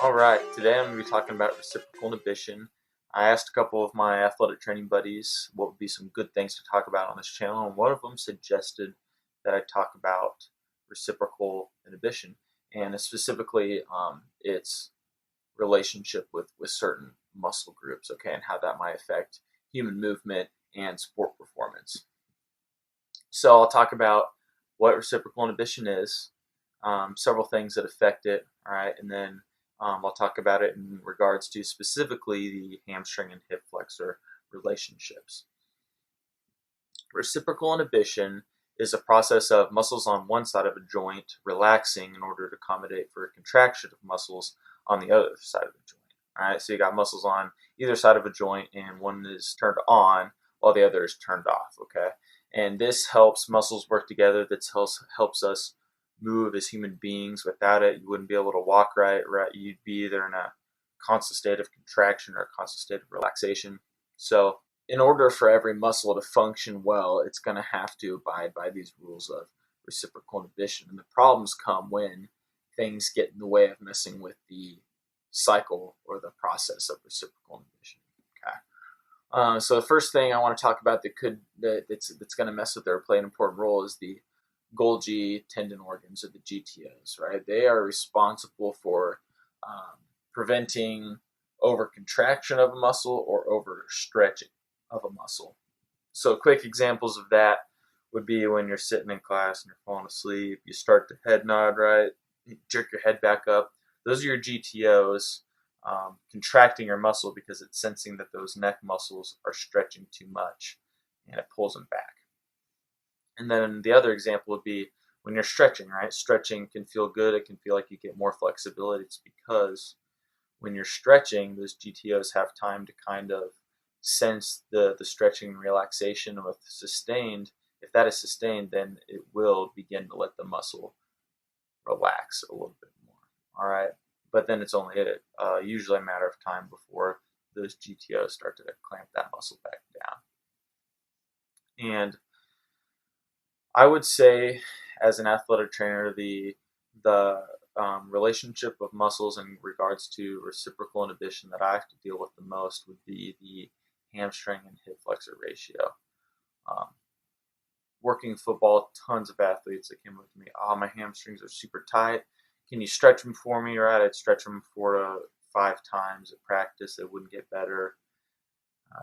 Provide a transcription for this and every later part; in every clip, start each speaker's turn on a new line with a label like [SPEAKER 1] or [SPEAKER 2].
[SPEAKER 1] Alright, today I'm going to be talking about reciprocal inhibition. I asked a couple of my athletic training buddies what would be some good things to talk about on this channel, and one of them suggested that I talk about reciprocal inhibition, and specifically its relationship with certain muscle groups, okay, and how that might affect human movement and sport performance. So I'll talk about what reciprocal inhibition is, several things that affect it, alright, and then I'll talk about it in regards to specifically the hamstring and hip flexor relationships. Reciprocal inhibition is a process of muscles on one side of a joint relaxing in order to accommodate for a contraction of muscles on the other side of the joint. All right, so you got muscles on either side of a joint, and one is turned on while the other is turned off. Okay, and this helps muscles work together. That helps us move as human beings. Without it, you wouldn't be able to walk right. You'd be either in a constant state of contraction or a constant state of relaxation. So in order for every muscle to function well, it's going to have to abide by these rules of reciprocal inhibition. And the problems come when things get in the way of messing with the cycle or the process of reciprocal inhibition. Okay. So the first thing I want to talk about that's going to mess with or play an important role is the golgi tendon organs, or the GTOs, right? They are responsible for preventing overcontraction of a muscle or overstretching of a muscle. So quick examples of that would be when you're sitting in class and you're falling asleep, you start to head nod, right? You jerk your head back up. Those are your GTOs contracting your muscle because it's sensing that those neck muscles are stretching too much, and it pulls them back. And then the other example would be when you're stretching, right? Stretching can feel good. It can feel like you get more flexibility. It's because when you're stretching, those GTOs have time to kind of sense the stretching and relaxation. With sustained, if that is sustained, then it will begin to let the muscle relax a little bit more. All right. But then it's only usually a matter of time before those GTOs start to clamp that muscle back down. And I would say, as an athletic trainer, the relationship of muscles in regards to reciprocal inhibition that I have to deal with the most would be the hamstring and hip flexor ratio. Working football, tons of athletes that came up to me, oh, my hamstrings are super tight. Can you stretch them for me? Right, I'd stretch them 4 to 5 times at practice. They wouldn't get better.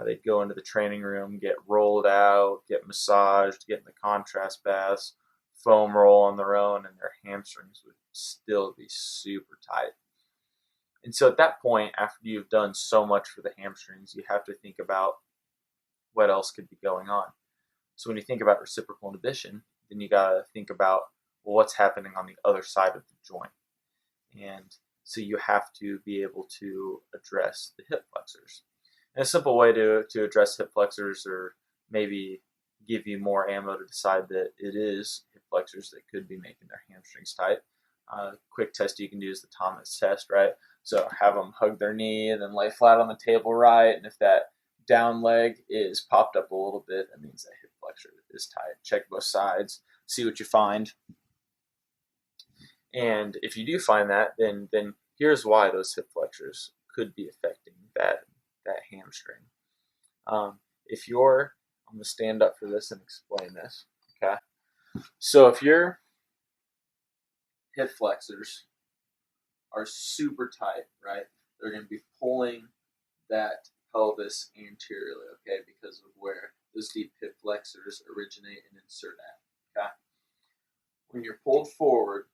[SPEAKER 1] They'd go into the training room, get rolled out, get massaged, get in the contrast baths, foam roll on their own, and their hamstrings would still be super tight. And so at that point, after you've done so much for the hamstrings, you have to think about what else could be going on. So when you think about reciprocal inhibition, then you got to think about, well, what's happening on the other side of the joint. And so you have to be able to address the hip flexors. And a simple way to address hip flexors, or maybe give you more ammo to decide that it is hip flexors that could be making their hamstrings tight. Quick test you can do is the Thomas test, right? So have them hug their knee and then lay flat on the table, right? And if that down leg is popped up a little bit, that means that hip flexor is tight. Check both sides, see what you find. And if you do find that, then here's why those hip flexors could be affecting that hamstring. I'm going to stand up for this and explain this. Okay. So if your hip flexors are super tight, right, they're going to be pulling that pelvis anteriorly, okay, because of where those deep hip flexors originate and insert at. Okay. When you're pulled forward,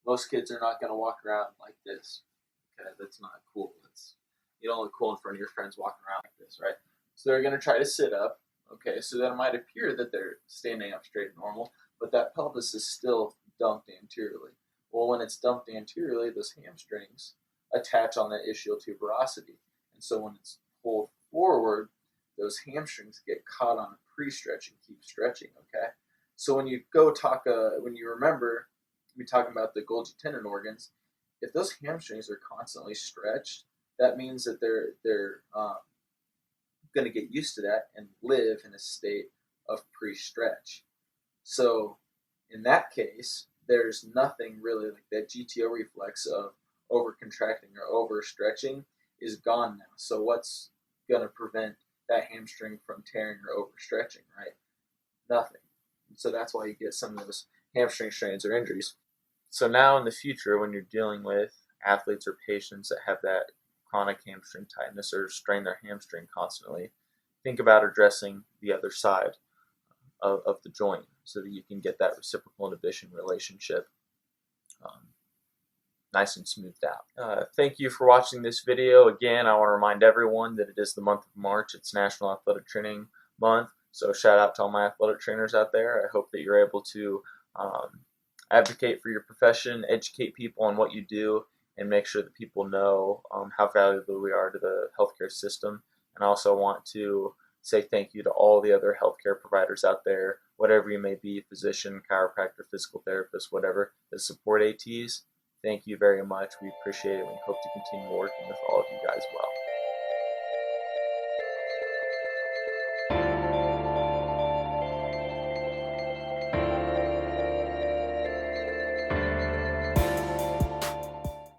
[SPEAKER 1] most kids are not going to walk around like this. Okay, that's not cool. You don't look cool in front of your friends walking around like this, right? So they're going to try to sit up. Okay, so that might appear that they're standing up straight and normal, but that pelvis is still dumped anteriorly. Well, when it's dumped anteriorly, those hamstrings attach on that ischial tuberosity. And so when it's pulled forward, those hamstrings get caught on a pre-stretch and keep stretching, okay? So when you remember me talking about the Golgi tendon organs, if those hamstrings are constantly stretched, that means that they're going to get used to that and live in a state of pre-stretch. So in that case, there's nothing really like that GTO reflex of, over contracting or overstretching is gone now. So what's going to prevent that hamstring from tearing or overstretching, right? Nothing. So that's why you get some of those hamstring strains or injuries. So now in the future, when you're dealing with athletes or patients that have that chronic hamstring tightness or strain their hamstring constantly, think about addressing the other side of the joint so that you can get that reciprocal inhibition relationship nice and smoothed out. Thank you for watching this video. Again, I want to remind everyone that it is the month of March. It's National Athletic Training Month. So shout out to all my athletic trainers out there. I hope that you're able to advocate for your profession, educate people on what you do, and make sure that people know how valuable we are to the healthcare system. And I also want to say thank you to all the other healthcare providers out there, whatever you may be, physician, chiropractor, physical therapist, whatever, that support ATs. Thank you very much. We appreciate it. We hope to continue working with all of you guys well.